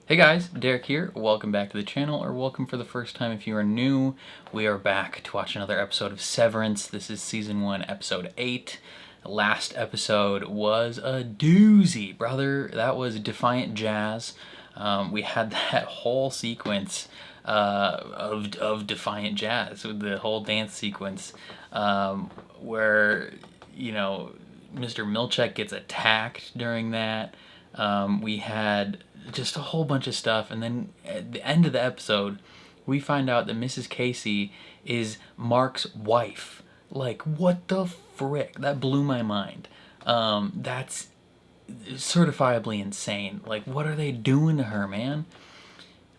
Hey guys, Derek here. Welcome back to the channel, or welcome for the first time if you are new. We are back to watch another episode of Severance. This is Season 1, Episode 8. The last episode was a doozy, brother. That was Defiant Jazz. We had that whole sequence of Defiant Jazz, the whole dance sequence, where, you know, Mr. Milchek gets attacked during that. We had just a whole bunch of stuff, and then at the end of the episode we find out that Mrs. Casey is Mark's wife. Like, what the frick? That blew my mind. That's certifiably insane. Like, what are they doing to her, man?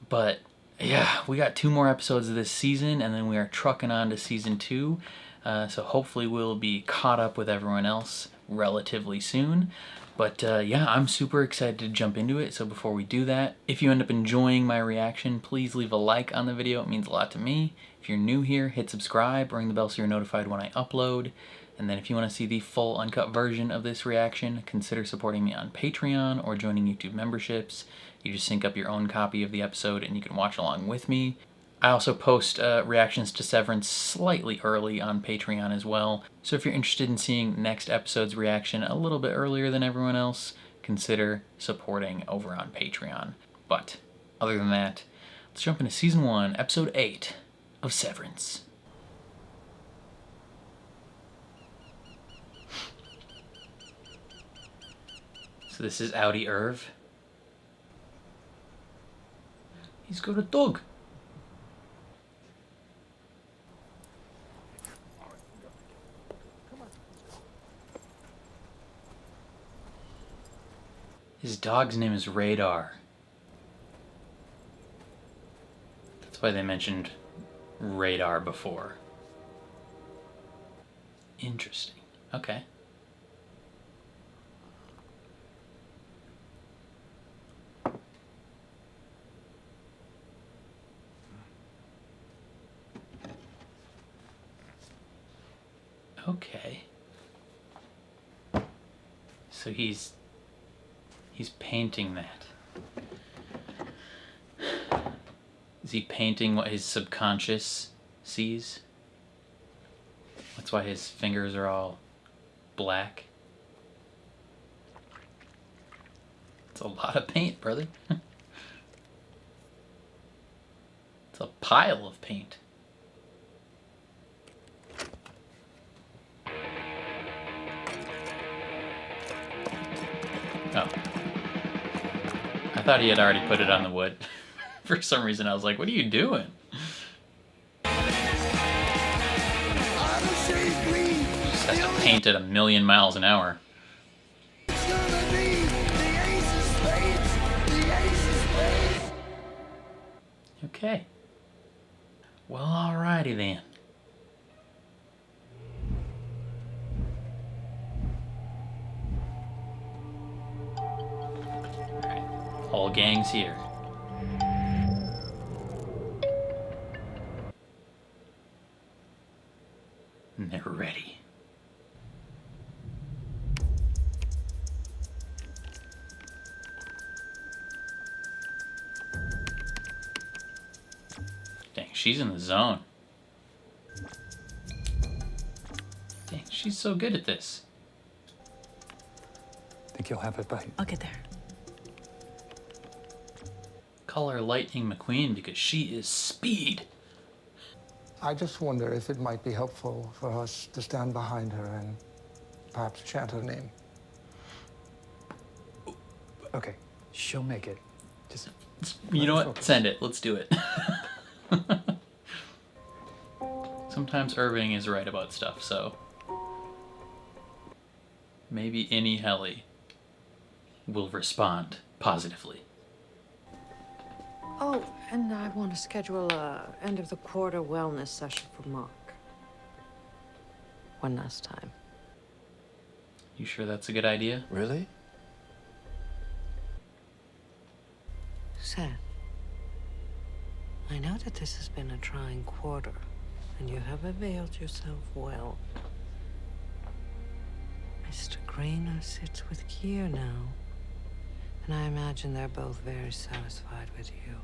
But yeah, we got 2 more episodes of this season, and then we are trucking on to season 2. So hopefully we'll be caught up with everyone else relatively soon. But yeah, I'm super excited to jump into it. So before we do that, if you end up enjoying my reaction, please leave a like on the video. It means a lot to me. If you're new here, hit subscribe, ring the bell so you're notified when I upload. And then if you want to see the full uncut version of this reaction, consider supporting me on Patreon or joining YouTube memberships. You just sync up your own copy of the episode and you can watch along with me. I also post reactions to Severance slightly early on Patreon as well. So if you're interested in seeing next episode's reaction a little bit earlier than everyone else, consider supporting over on Patreon. But other than that, let's jump into Season 1, Episode 8 of Severance. So this is Audi Irv. He's got a dog. His dog's name is Radar. That's why they mentioned radar before. Interesting. Okay. Okay. So he's painting that. Is he painting what his subconscious sees? That's why his fingers are all black. It's a lot of paint, brother. It's a pile of paint. Oh. I thought he had already put it on the wood. For some reason I was like, what are you doing? Just has to paint at 1,000,000 miles an hour. Okay. Well, alrighty then. All gangs here. And they're ready. Dang, she's in the zone. Dang, she's so good at this. Think you'll have it by... I'll get there. Call her Lightning McQueen because she is speed. I just wonder if it might be helpful for us to stand behind her and perhaps chant her name. Okay, she'll make it. Just... You know what? Send it. Let's do it. Sometimes Irving is right about stuff, so... maybe any heli will respond positively. Oh, and I want to schedule a end of the quarter wellness session for Mark. One last time. You sure that's a good idea? Really? Seth, I know that this has been a trying quarter, and you have availed yourself well. Mr. Grainer sits with Kier now. And I imagine they're both very satisfied with you.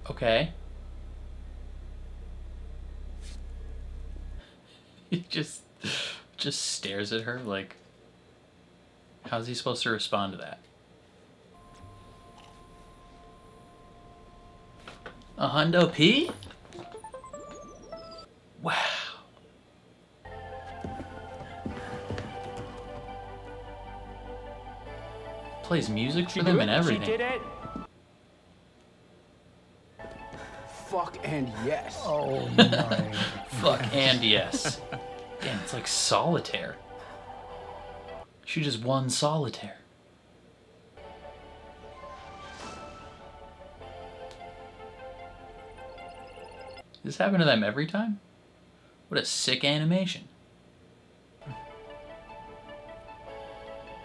Okay. He just stares at her like, how's he supposed to respond to that? A hundo P? Wow. Plays music for them and everything. She did it. Fuck and yes. Oh my. Fuck and yes. Damn, it's like solitaire. She just won solitaire. Does this happen to them every time? What a sick animation.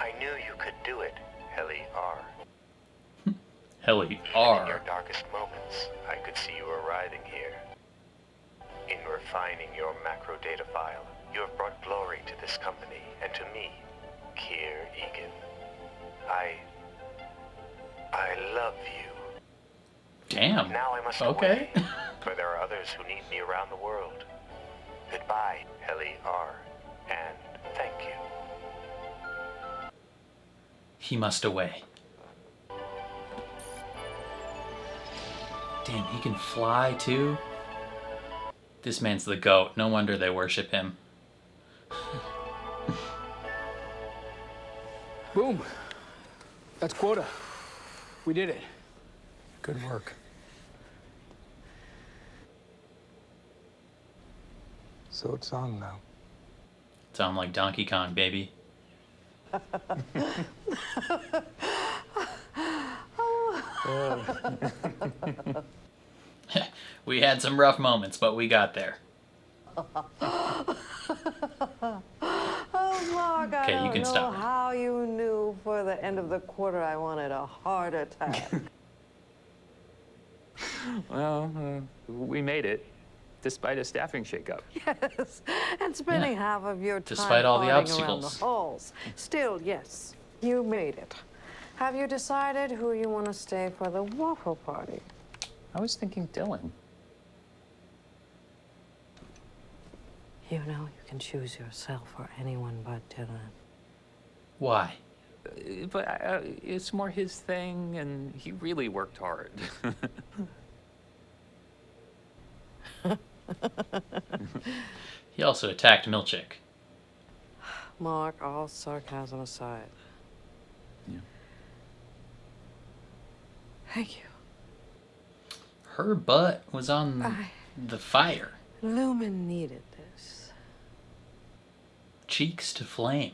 I knew you could do it, Helly R. Helly Even in R. your darkest moments, I could see you arriving here. In refining your macro data file, you have brought glory to this company and to me, Kier Egan. I love you. Damn. Now I must Okay. away, for there are others who need me around the world. Goodbye, Helly R. And thank you. He must away. Damn, he can fly too? This man's the GOAT. No wonder they worship him. Boom. That's quota. We did it. Good work. So it's on now. Sound like Donkey Kong, baby. We had some rough moments, but we got there. Oh, Mark, I Okay, you don't can know stop. how you knew for the end of the quarter I wanted a heart attack. Well, we made it, despite a staffing shakeup. Yes, and spending Yeah. half of your time Despite all the farting around obstacles. the halls. Still, yes, you made it. Have you decided who you want to stay for the waffle party? I was thinking Dylan. You know you can choose yourself or anyone but Dylan. Why? But it's more his thing, and he really worked hard. He also attacked Milchick. Mark, all sarcasm aside. Yeah. Thank you. Her butt was on the fire. Lumen needed this. Cheeks to flame.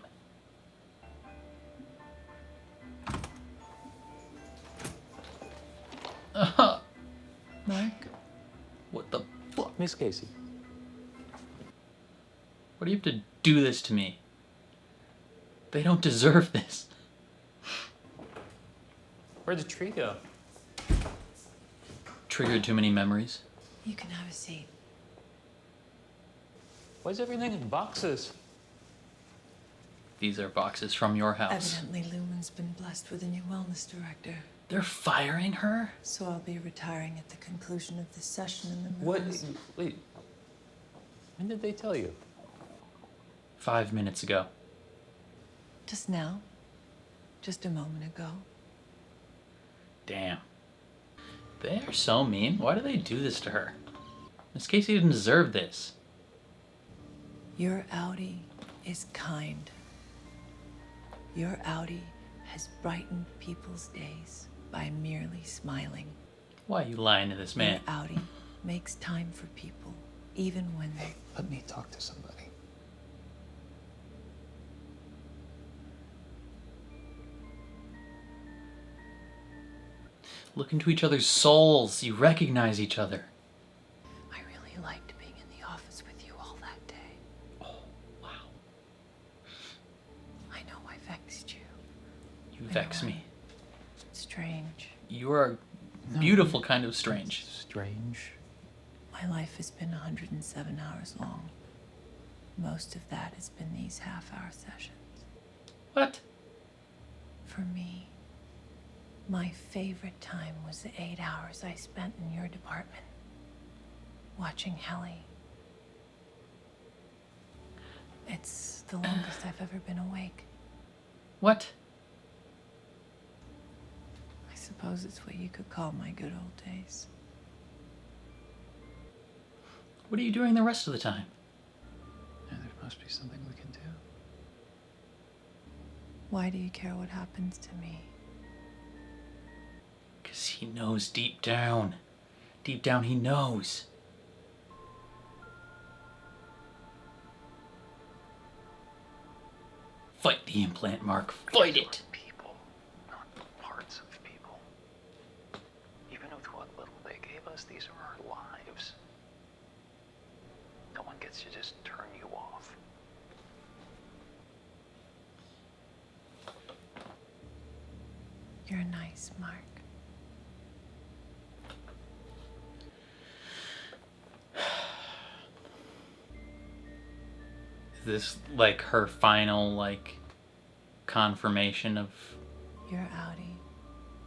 Mike? What the fuck? Miss Casey. Why do you have to do this to me? They don't deserve this. Where'd the tree go? Triggered too many memories. You can have a seat. Why is everything in boxes? These are boxes from your house. Evidently, Lumen's been blessed with a new wellness director, They're firing her? so I'll be retiring at the conclusion of this session in the What? rooms. Wait. When did they tell you? 5 minutes ago. Just now. Just a moment ago. Damn. They are so mean. Why do they do this to her? Miss Casey didn't deserve this. Your Audi is kind. Your Audi has brightened people's days by merely smiling. Why are you lying to this man? Your Audi makes time for people, even when they... Let me talk to somebody. Look into each other's souls. You recognize each other. I really liked being in the office with you all that day. Oh, wow. I know I vexed you. You vex me. Strange. You are a beautiful kind of strange. Strange. My life has been 107 hours long. Most of that has been these half-hour sessions. What? For me, my favorite time was the 8 hours I spent in your department, watching Helly. It's the longest I've ever been awake. What? I suppose it's what you could call my good old days. What are you doing the rest of the time? Yeah, there must be something we can do. Why do you care what happens to me? Because he knows deep down. Deep down, he knows. Fight the implant, Mark. Fight it! People, not parts of people. Even with what little they gave us, these are our lives. No one gets to just turn you off. You're nice, Mark. Is this like her final like confirmation of Your Audi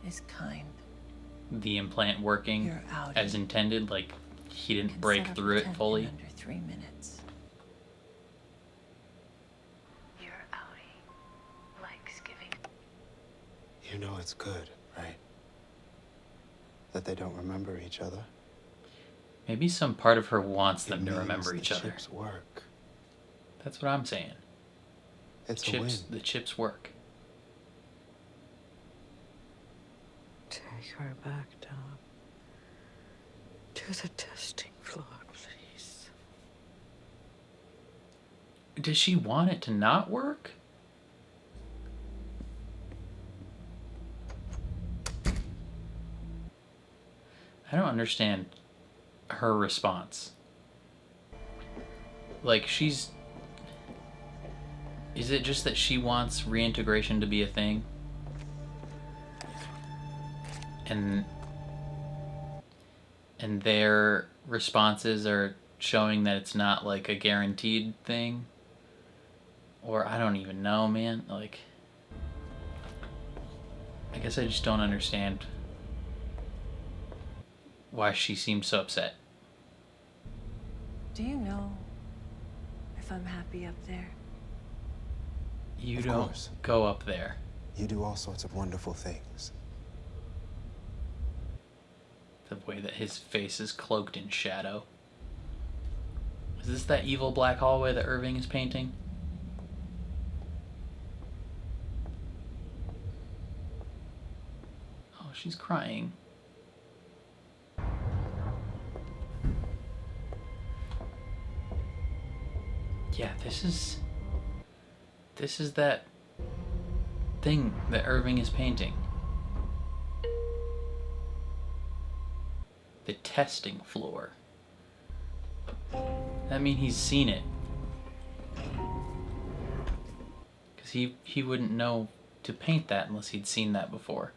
is kind. the implant working Your Audi as intended? Like he didn't can break set up through a it tent fully? in under 3 minutes. Your Audi likes giving. You know it's good, right? That they don't remember each other. Maybe some part of her wants It them to means remember the each other. chips work. That's what I'm saying. It's a win. The chips work. Take her back down to the testing floor, please. Does she want it to not work? I don't understand her response. Like, she's... Is it just that she wants reintegration to be a thing? And their responses are showing that it's not, like, a guaranteed thing? Or I don't even know, man. Like... I guess I just don't understand why she seems so upset. Do you know if I'm happy up there? You Of don't course. go up there. You do all sorts of wonderful things. The way that his face is cloaked in shadow. Is this that evil black hallway that Irving is painting? Oh, she's crying. Yeah, this is that thing that Irving is painting. The testing floor. That means he's seen it. Because he wouldn't know to paint that unless he'd seen that before.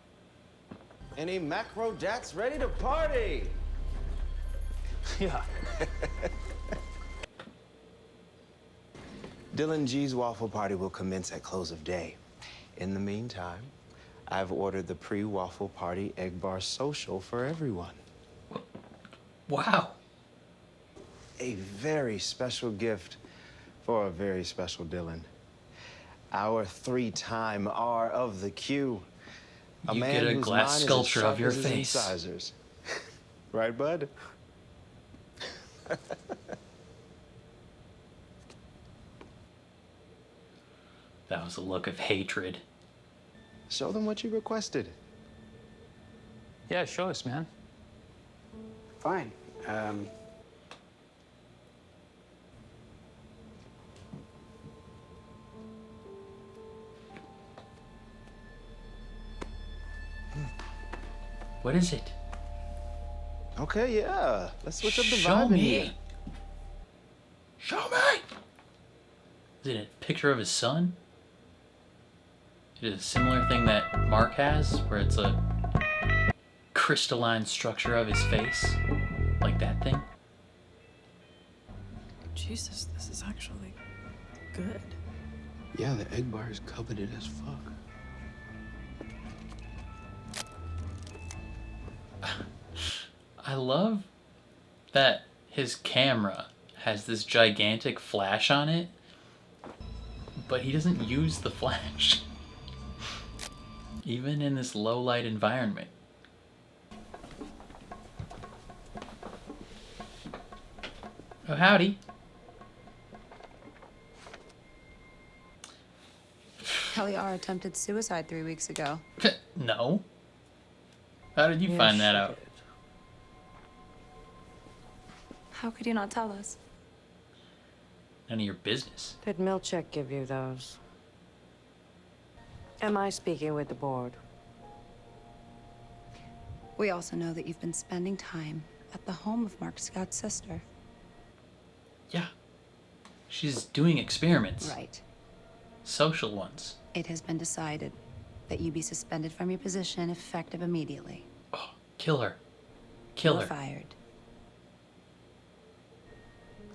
Any macro dats ready to party? Yeah. Dylan G's waffle party will commence at close of day. In the meantime, I've ordered the pre-waffle party egg bar social for everyone. Wow. A very special gift for a very special Dylan. Our 3-time R of the Q. A You man get a whose glass mind is as sculpture sharp of your as his face. incisors. Right, bud? That was a look of hatred. Show them what you requested. Yeah, show us, man. Fine. What is it? Okay, yeah. Let's switch up the Show vibe in me. here. Show me. Is it a picture of his son? It is a similar thing that Mark has, where it's a crystalline structure of his face, like that thing. Jesus, this is actually good. Yeah, the egg bar is coveted as fuck. I love that his camera has this gigantic flash on it, but he doesn't use the flash. Even in this low light environment. Oh, howdy. Kelly R. attempted suicide 3 weeks ago. No. How did you find that out? How could you not tell us? None of your business. Did Milchek give you those? Am I speaking with the board? We also know that you've been spending time at the home of Mark Scott's sister. Yeah. She's doing experiments. Right. Social ones. It has been decided that you be suspended from your position effective immediately. Oh, kill her. Kill You're her. fired.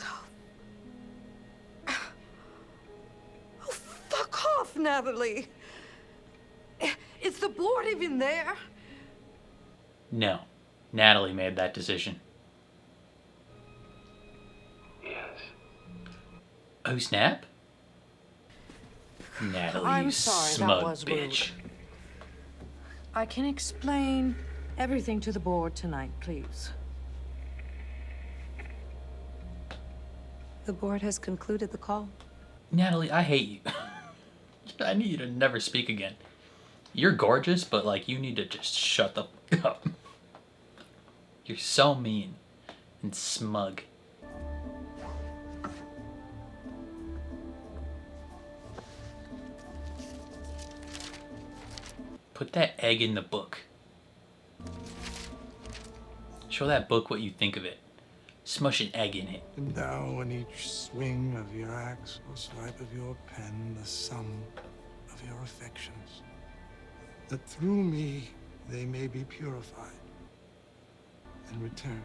Oh, fuck off, Natalie. Is the board even there? No. Natalie made that decision. Yes. Oh, snap? Natalie, I'm you sorry, that smug was bitch. rude. I can explain everything to the board tonight, please. The board has concluded the call. Natalie, I hate you. I need you to never speak again. You're gorgeous, but like you need to just shut the fuck up. You're so mean and smug. Put that egg in the book. Show that book what you think of it. Smush an egg in it. And now in each swing of your axe or swipe of your pen, the sum of your affections, that through me they may be purified and return.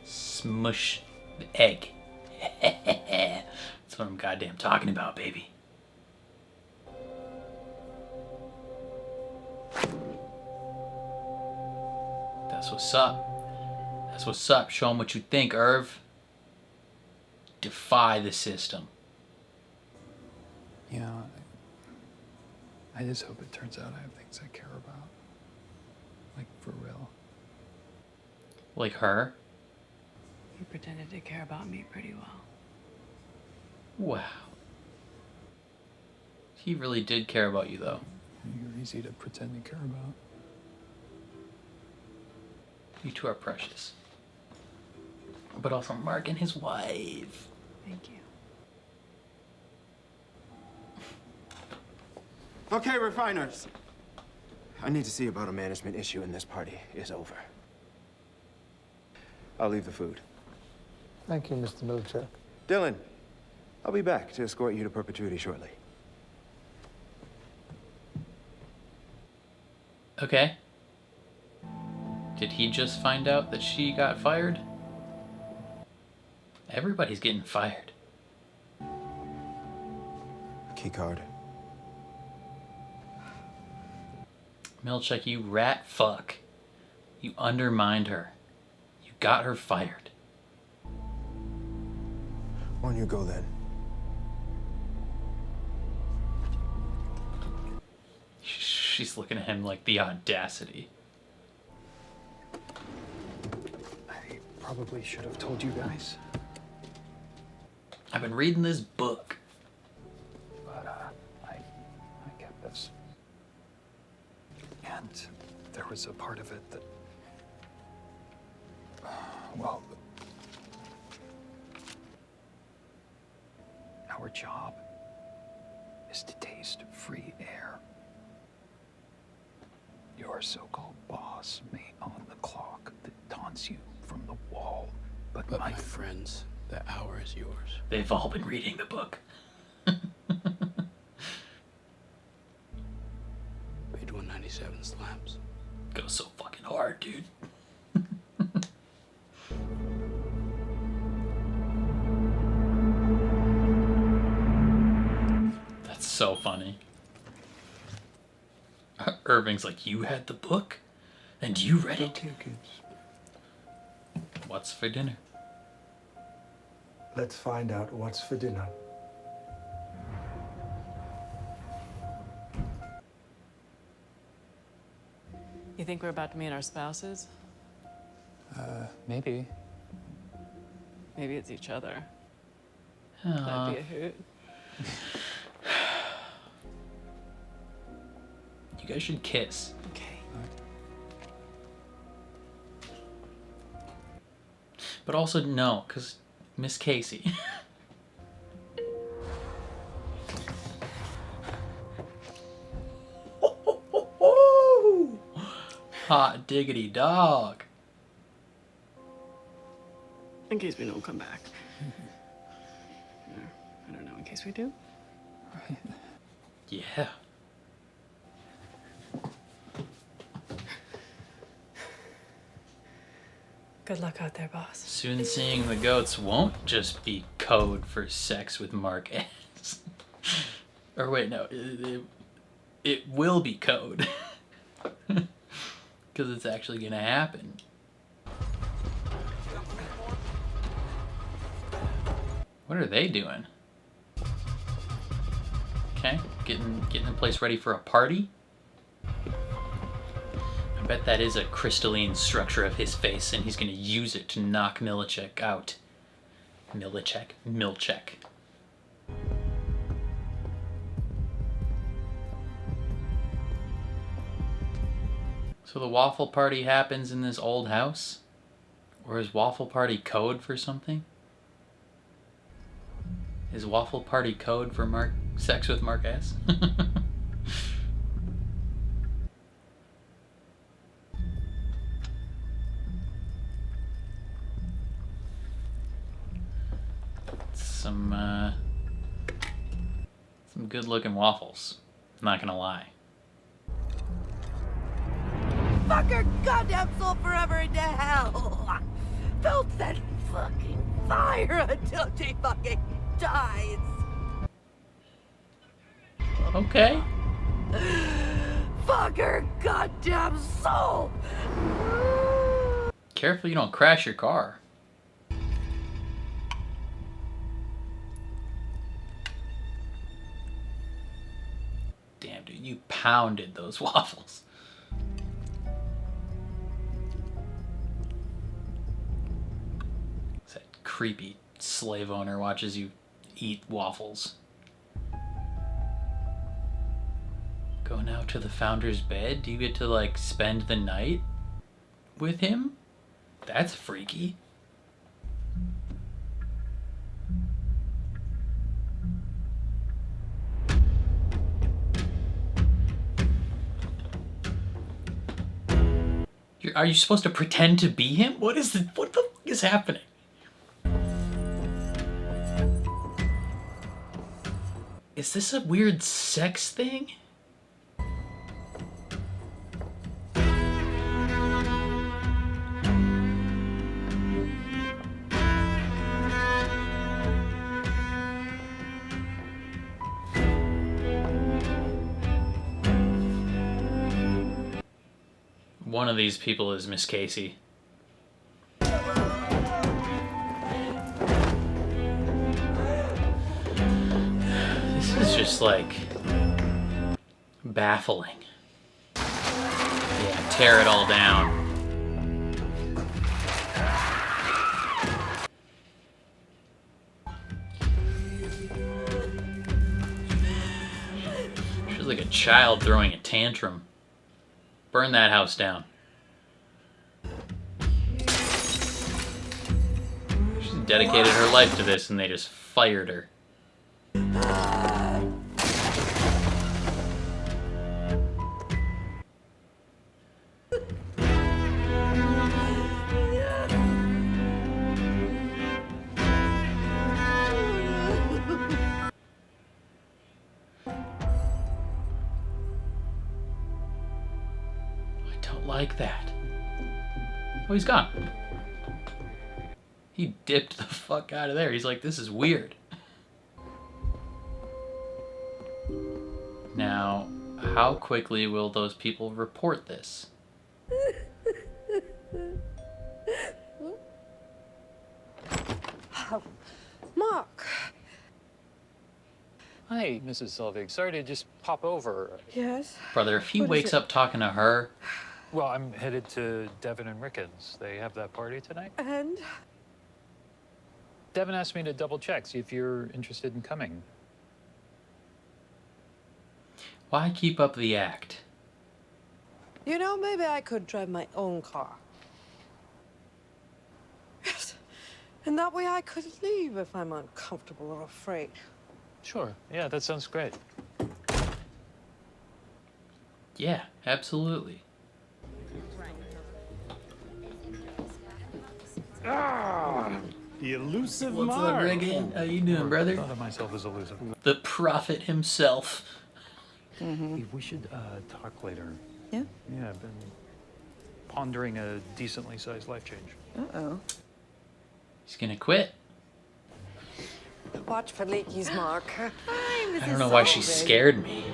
Smush the egg. That's what I'm goddamn talking about, baby. That's what's up. That's what's up. Show them what you think, Irv. Defy the system. Yeah, I just hope it turns out I have things I care about. Like, for real. Like her? You pretended to care about me pretty well. Wow. He really did care about you, though. You're easy to pretend to care about. You two are precious. But also Mark and his wife. Thank you. Okay, refiners. I need to see about a management issue and this party is over. I'll leave the food. Thank you, Mr. Milchek. Dylan, I'll be back to escort you to perpetuity shortly. Okay. Did he just find out that she got fired? Everybody's getting fired. Key card. Milchek, you rat fuck. You undermined her. You got her fired. On you go then. She's looking at him like the audacity. I probably should have told you guys. I've been reading this book. But I kept this. And there was a part of it that, well, our job is to taste free air. Your so-called boss may on the clock that taunts you from the wall, but my friends, the hour is yours. They've all been reading the book. Paid 197 slabs. Goes so fucking hard, dude. So funny. Irving's like, you had the book? And you read it? Here, kids. What's for dinner? Let's find out what's for dinner. You think we're about to meet our spouses? Maybe. Maybe it's each other. Aw. That'd be a hoot. You guys should kiss. Okay. But also no, because Miss Casey. Hot diggity dog. In case we don't come back. I don't know, in case we do. Right. Yeah. Good luck out there, boss. Soon seeing the goats won't just be code for sex with Mark S. Or wait, no. It will be code. Because it's actually going to happen. What are they doing? Okay, getting the place ready for a party. I bet that is a crystalline structure of his face, and he's going to use it to knock Milchek out. Milchek. So the waffle party happens in this old house? Or is waffle party code for something? Is waffle party code for sex with Mark S? Some good looking waffles. Not gonna lie. Fuck her goddamn soul forever into hell. Don't set fucking fire until she fucking dies. Okay. Fuck her goddamn soul. Careful you don't crash your car. Damn, dude, you pounded those waffles. That creepy slave owner watches you eat waffles. Go now to the founder's bed? Do you get to, like, spend the night with him? That's freaky. Are you supposed to pretend to be him? What the fuck is happening? Is this a weird sex thing? One of these people is Miss Casey. This is just like baffling. Yeah, tear it all down. She's like a child throwing a tantrum. Burn that house down. She's dedicated her life to this and they just fired her. Like that. Oh, he's gone. He dipped the fuck out of there. He's like, this is weird. Now, how quickly will those people report this? Mark. Hi, Mrs. Selvig. Sorry to just pop over. Yes? Brother, if he What is wakes it? up talking to her... Well, I'm headed to Devin and Rickens. They have that party tonight. And? Devin asked me to double check, see if you're interested in coming. Why keep up the act? You know, maybe I could drive my own car. Yes. And that way I could leave if I'm uncomfortable or afraid. Sure. Yeah, that sounds great. Yeah, absolutely. The elusive What's Mark. up, Reggie? How you doing, brother? I thought of myself as elusive. The prophet himself. Hey, we should talk later. Yeah? Yeah, I've been pondering a decently sized life change. Uh-oh. He's gonna quit. Watch for leakies, Mark. I don't know why she scared me.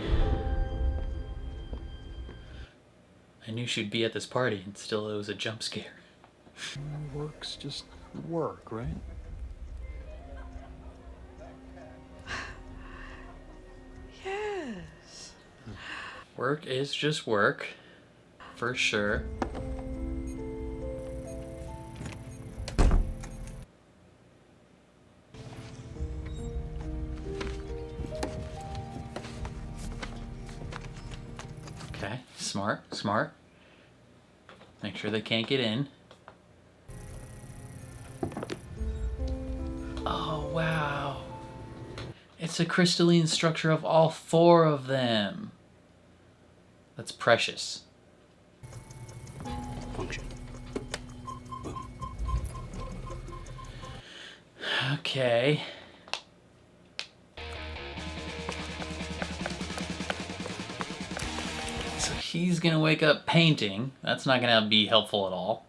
I knew she'd be at this party, and still it was a jump scare. Work's just work, right? Yes. Work is just work, for sure. Okay, smart, smart. Make sure they can't get in. Oh, wow. It's a crystalline structure of all four of them. That's precious. Function. Okay. So he's gonna wake up painting. That's not gonna be helpful at all.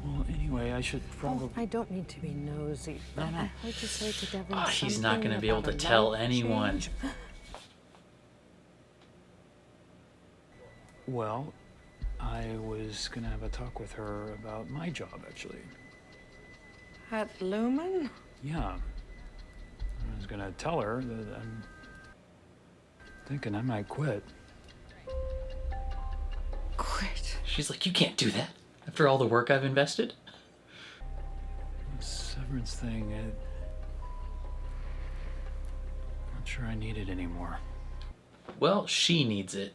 Well, anyway, I should probably... I don't need to be nosy. No. I heard you say to Devin He's not something gonna be able about to a tell life anyone. change. Well, I was gonna have a talk with her about my job, actually. At Lumen? Yeah. I was gonna tell her that I'm thinking I might quit. Quit? She's like, you can't do that after all the work I've invested. The severance thing, not sure I need it anymore. Well, she needs it.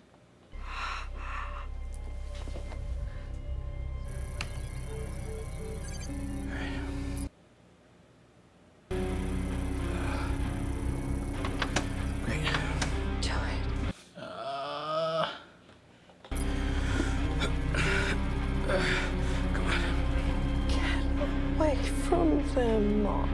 Away from them, Mark.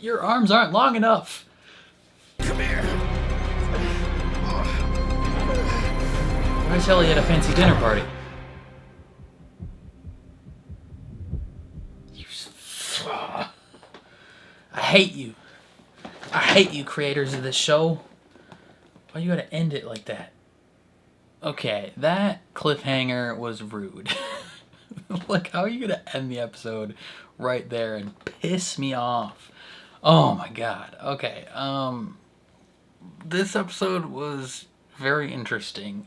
Your arms aren't long enough. Come here. Where's Ellie at a fancy dinner party? I hate you. I hate you, creators of this show. Why you gotta end it like that? Okay, that cliffhanger was rude. Like, how are you gonna end the episode right there and piss me off? Oh my god. Okay, this episode was very interesting.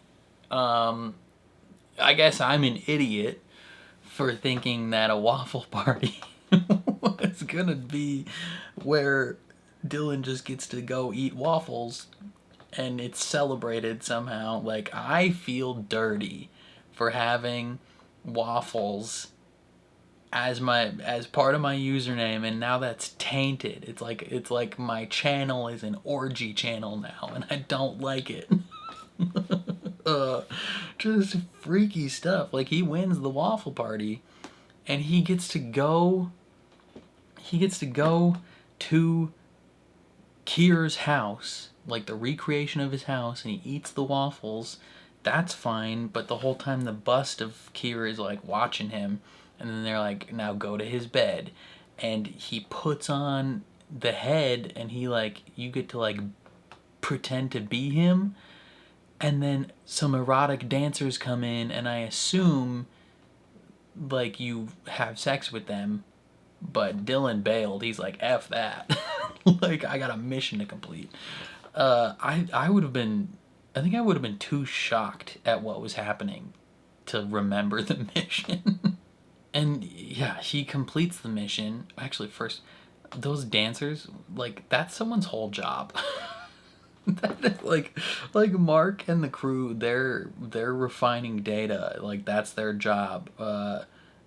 I guess I'm an idiot for thinking that a waffle party was gonna be where Dylan just gets to go eat waffles and it's celebrated somehow. Like, I feel dirty for having waffles as part of my username, and now that's tainted. It's like my channel is an orgy channel now, and I don't like it. Just freaky stuff. Like, he wins the waffle party and he gets to go to Kier's house, like the recreation of his house, and he eats the waffles. That's fine, but the whole time the bust of Kier is like watching him, and then they're like, now go to his bed. and he puts on the head, and he like, you get to like pretend to be him, and then some erotic dancers come in, and I assume like you have sex with them, but Dylan bailed. He's like, F that. Like, I got a mission to complete. I would have been, I think I would have been too shocked at what was happening to remember the mission. And yeah, he completes the mission. Actually, first, those dancers, like, that's someone's whole job. That is like Mark and the crew, they're refining data. Like, that's their job.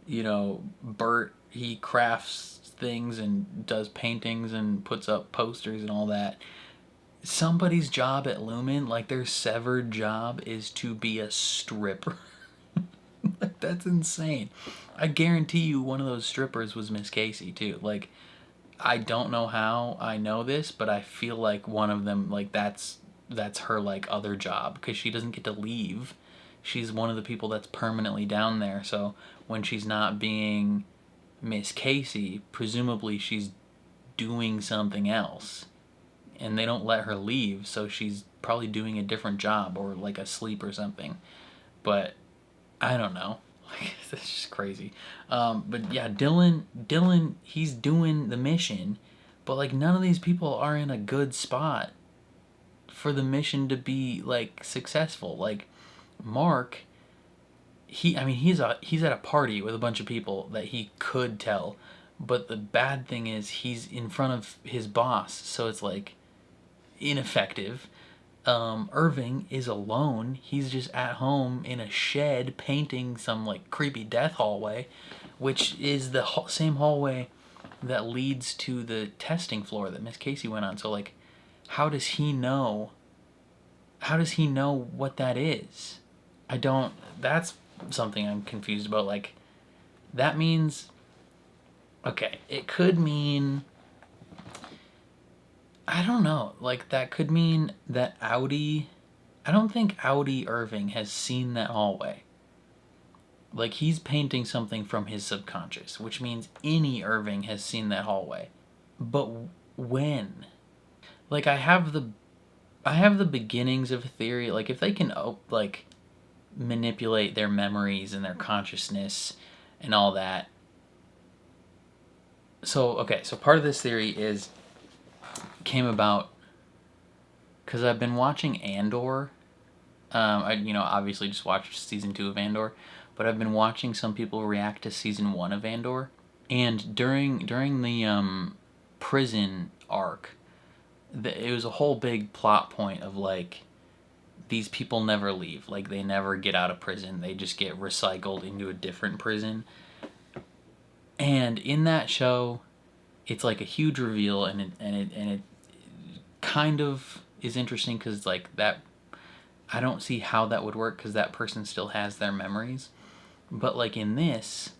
You know, Bert, he crafts things and does paintings and puts up posters and all that. Somebody's job at Lumen, like their severed job, is to be a stripper. Like, that's insane. I guarantee you one of those strippers was Miss Casey too. Like, I don't know how I know this, but I feel like one of them, like, that's her like other job, because she doesn't get to leave. She's one of the people that's permanently down there. So when she's not being Miss Casey, presumably she's doing something else, and they don't let her leave, so she's probably doing a different job or like asleep or something. But I don't know. Like, that's just crazy. But yeah, Dylan, he's doing the mission, but like none of these people are in a good spot for the mission to be like successful. Like Mark, he's at a party with a bunch of people that he could tell, but the bad thing is he's in front of his boss, so it's like ineffective. Irving is alone. He's just at home in a shed painting some like creepy death hallway, which is the same hallway that leads to the testing floor that Miss Casey went on. So like, how does he know what that is? That's something I'm confused about. Like, that means, okay, it could mean, I don't know, like, that could mean that I don't think Audi Irving has seen that hallway. Like, he's painting something from his subconscious, which means any Irving has seen that hallway. But when? Like, I have the beginnings of a theory. Like, if they can, like, manipulate their memories and their consciousness and all that. So, okay, so part of this theory came about because I've been watching Andor. I obviously just watched season 2 of Andor, but I've been watching some people react to season 1 of Andor, and during the prison arc, it was a whole big plot point of like, these people never leave, like they never get out of prison, they just get recycled into a different prison. And in that show, it's like a huge reveal, and it kind of is interesting because like that, I don't see how that would work because that person still has their memories. But like in this,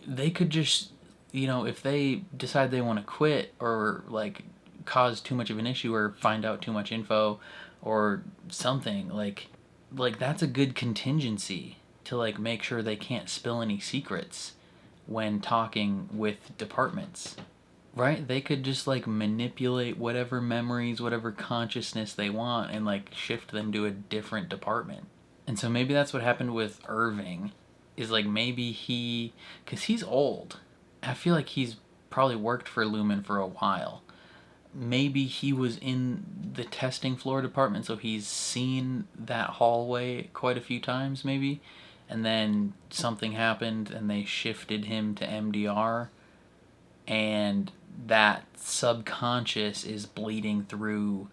they could just, if they decide they want to quit or like cause too much of an issue or find out too much info or something, like that's a good contingency to like make sure they can't spill any secrets when talking with departments, right? They could just like manipulate whatever memories, whatever consciousness they want and like shift them to a different department. And so maybe that's what happened with Irving, is like maybe because he's old. I feel like he's probably worked for Lumen for a while. Maybe he was in the testing floor department, so he's seen that hallway quite a few times maybe. And then something happened and they shifted him to MDR. And that subconscious is bleeding through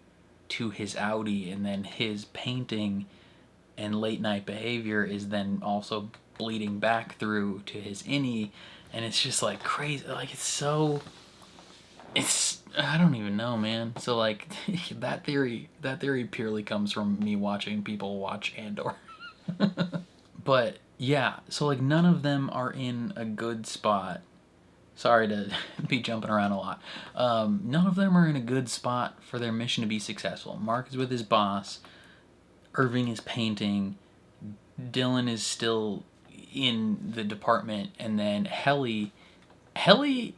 to his Audi, and then his painting and late night behavior is then also bleeding back through to his innie, and it's just like crazy. Like I don't even know, man. So like that theory purely comes from me watching people watch Andor. But yeah, so like none of them are in a good spot. Sorry to be jumping around a lot. None of them are in a good spot for their mission to be successful. Mark is with his boss. Irving is painting. Dylan is still in the department. And then Helly Helly,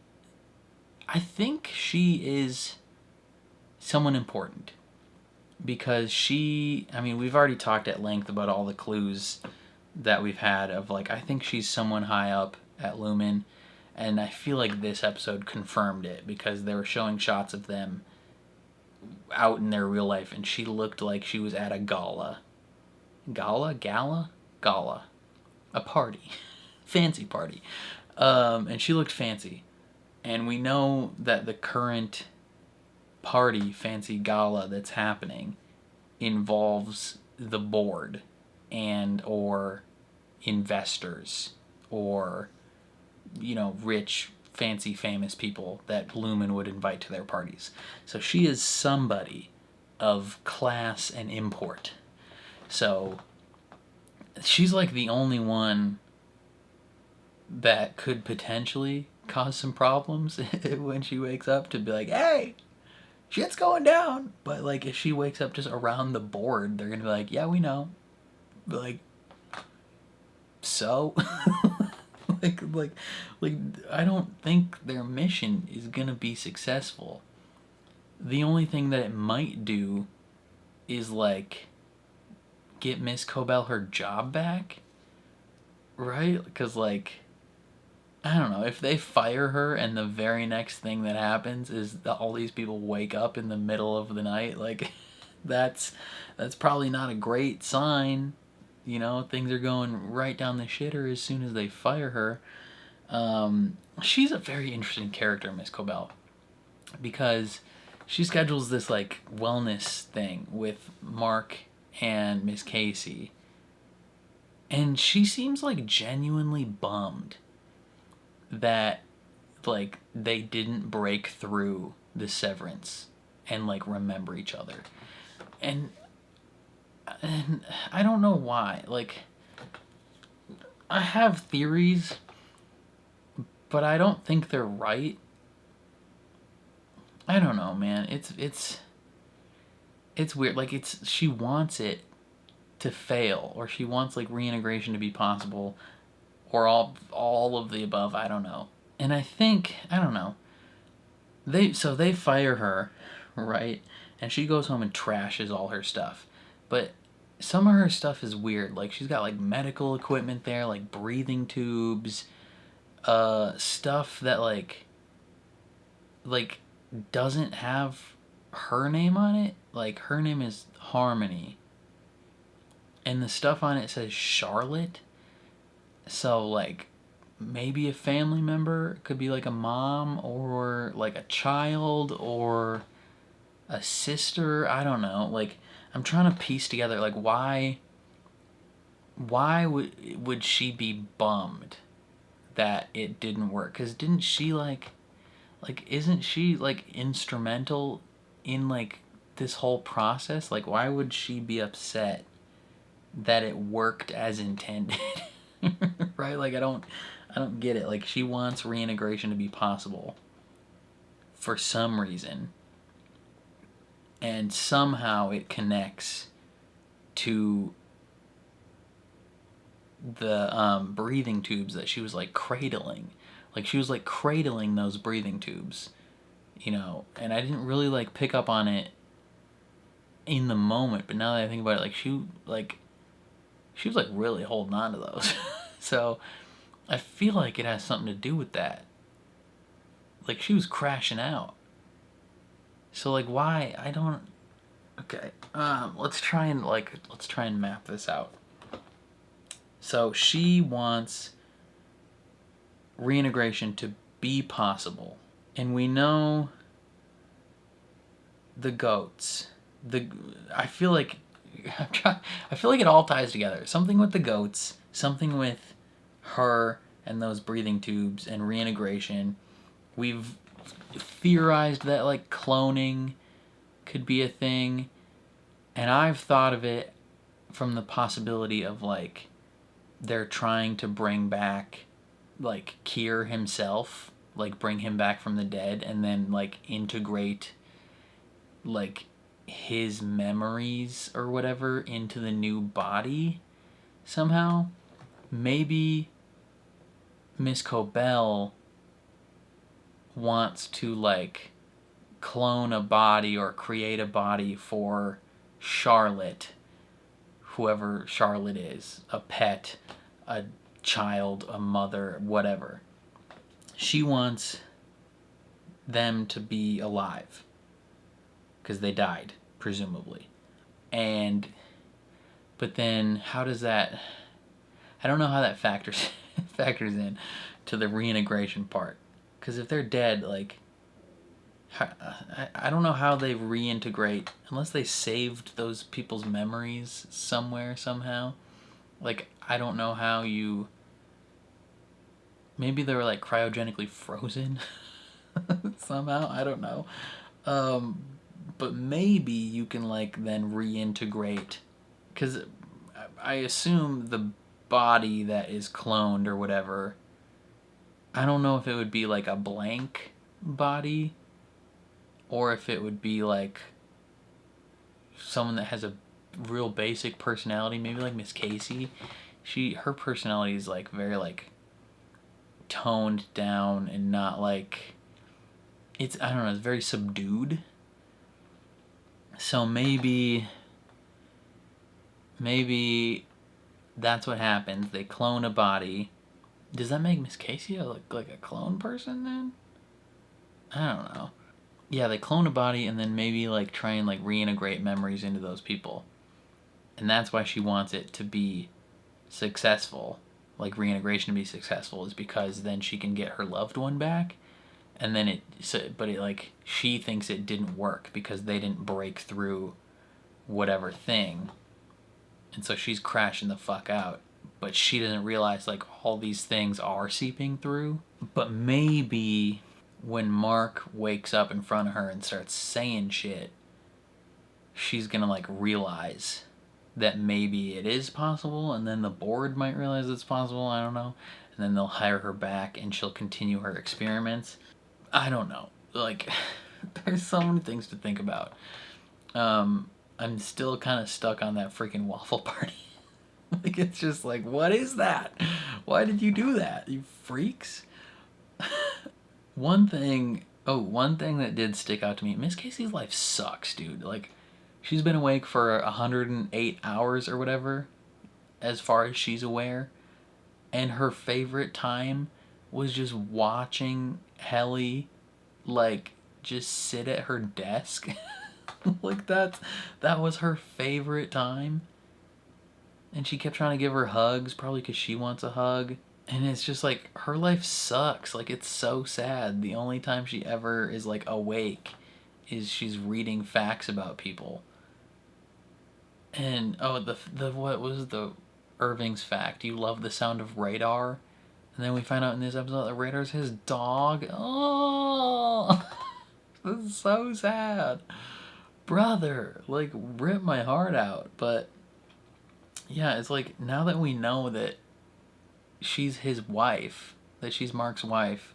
I think she is someone important. Because she, I mean, we've already talked at length about all the clues that we've had of, like, I think she's someone high up at Lumen. And I feel like this episode confirmed it because they were showing shots of them out in their real life, and she looked like she was at a gala. Gala? A party. Fancy party. And she looked fancy. And we know that the current party, fancy gala that's happening involves the board and or investors or, you know, rich, fancy, famous people that Lumen would invite to their parties. So she is somebody of class and import. So she's like the only one that could potentially cause some problems when she wakes up, to be like, hey, shit's going down. But like, if she wakes up just around the board, they're gonna be like, yeah, we know. But like, so like I don't think their mission is gonna be successful. The only thing that it might do is like get Miss Cobell her job back, right? Because like, I don't know, if they fire her and the very next thing that happens is that all these people wake up in the middle of the night, like that's probably not a great sign. You know, things are going right down the shitter as soon as they fire her. She's a very interesting character, Miss Cobell, because she schedules this like wellness thing with Mark and Miss Casey, and she seems like genuinely bummed that like they didn't break through the severance and like remember each other. And I don't know why. Like, I have theories, but I don't think they're right. I don't know, man. It's weird. Like, she wants it to fail, or she wants like reintegration to be possible, or all of the above. I don't know. And I think, I don't know. They fire her, right? And she goes home and trashes all her stuff. But some of her stuff is weird. Like, she's got like medical equipment there, like breathing tubes, stuff that like doesn't have her name on it. Like, her name is Harmony, and the stuff on it says Charlotte. So like, maybe a family member, could be like a mom or like a child or a sister. I don't know. Like, I'm trying to piece together, like, why would she be bummed that it didn't work? Because didn't she like isn't she like instrumental in like this whole process? Like, why would she be upset that it worked as intended? Right? Like, I don't get it. Like, she wants reintegration to be possible for some reason, and somehow it connects to the breathing tubes that she was like cradling. Like, she was like cradling those breathing tubes, you know, and I didn't really like pick up on it in the moment, but now that I think about it, like, she was like really holding on to those. So I feel like it has something to do with that. Like, she was crashing out. So like, why? I don't. Okay. Let's try and map this out. So she wants reintegration to be possible, and we know the goats. I feel like it all ties together. Something with the goats, something with her and those breathing tubes and reintegration. We've theorized that like cloning could be a thing, and I've thought of it from the possibility of like they're trying to bring back like Keir himself, like bring him back from the dead and then like integrate like his memories or whatever into the new body somehow. Maybe Miss Cobell wants to like clone a body or create a body for Charlotte, whoever Charlotte is, a pet, a child, a mother, whatever. She wants them to be alive because they died, presumably. But then how does that, I don't know how that factors in to the reintegration part. Because if they're dead, like, I don't know how they reintegrate unless they saved those people's memories somewhere, somehow. Like, I don't know how you, maybe they were like cryogenically frozen somehow, I don't know. But maybe you can like then reintegrate, because I assume the body that is cloned or whatever, I don't know if it would be like a blank body or if it would be like someone that has a real basic personality, maybe like Miss Casey. Her personality is like very like toned down and not like, it's, I don't know, it's very subdued. So maybe that's what happens. They clone a body. Does that make Miss Casey like a clone person then? I don't know. Yeah, they clone a body and then maybe like try and like reintegrate memories into those people. And that's why she wants it to be successful, like reintegration to be successful, is because then she can get her loved one back. And then she thinks it didn't work because they didn't break through whatever thing. And so she's crashing the fuck out. But she doesn't realize like all these things are seeping through. But maybe when Mark wakes up in front of her and starts saying shit, she's gonna like realize that maybe it is possible, and then the board might realize it's possible, I don't know. And then they'll hire her back and she'll continue her experiments. I don't know. Like, there's so many things to think about. I'm still kind of stuck on that freaking waffle party. Like, it's just like, what is that? Why did you do that, you freaks? One thing that did stick out to me, Miss Casey's life sucks, dude. Like, she's been awake for 108 hours or whatever, as far as she's aware. And her favorite time was just watching Helly, like, just sit at her desk. Like, that was her favorite time. And she kept trying to give her hugs, probably because she wants a hug. And it's just like, her life sucks. Like, it's so sad. The only time she ever is like awake is she's reading facts about people. And what was the Irving's fact? You love the sound of radar. And then we find out in this episode that Radar's his dog. Oh, this is so sad, brother. Like, rip my heart out. But yeah, it's like, now that we know that she's his wife, that she's Mark's wife,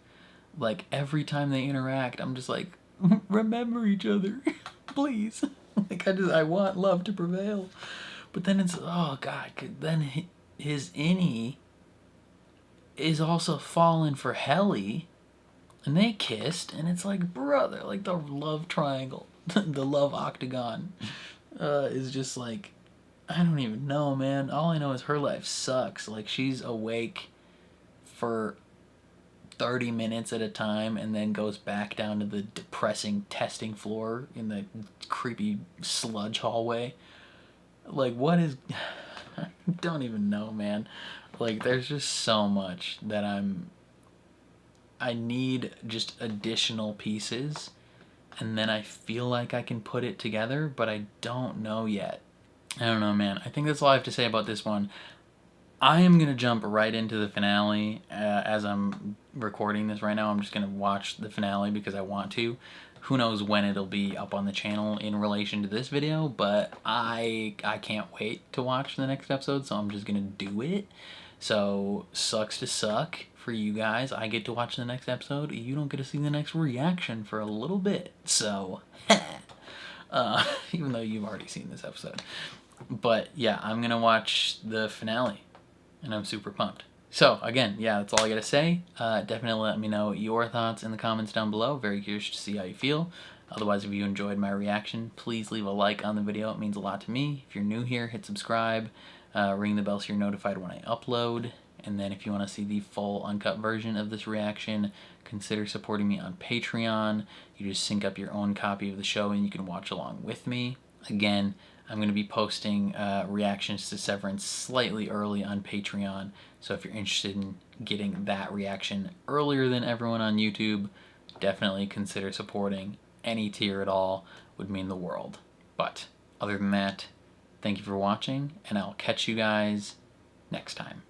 like, every time they interact, I'm just like, remember each other, please. Like, I want love to prevail. But then it's, oh God, then his innie is also falling for Helly, and they kissed, and it's like, brother, like the love triangle, the love octagon, is just like, I don't even know, man. All I know is her life sucks. Like, she's awake for 30 minutes at a time and then goes back down to the depressing testing floor in the creepy sludge hallway. Like, what is... I don't even know, man. Like, there's just so much that I need just additional pieces, and then I feel like I can put it together, but I don't know yet. I don't know, man. I think that's all I have to say about this one. I am going to jump right into the finale. As I'm recording this right now, I'm just going to watch the finale because I want to. Who knows when it'll be up on the channel in relation to this video, but I can't wait to watch the next episode, so I'm just going to do it. So, sucks to suck for you guys. I get to watch the next episode. You don't get to see the next reaction for a little bit. So, even though you've already seen this episode. But yeah, I'm going to watch the finale, and I'm super pumped. So again, yeah, that's all I gotta say. Definitely let me know your thoughts in the comments down below. Very curious to see how you feel. Otherwise, if you enjoyed my reaction, please leave a like on the video. It means a lot to me. If you're new here, hit subscribe, ring the bell so you're notified when I upload. And then if you want to see the full uncut version of this reaction, consider supporting me on Patreon. You just sync up your own copy of the show and you can watch along with me. Again, I'm going to be posting reactions to Severance slightly early on Patreon. So if you're interested in getting that reaction earlier than everyone on YouTube, definitely consider supporting. Any tier at all would mean the world. But other than that, thank you for watching, and I'll catch you guys next time.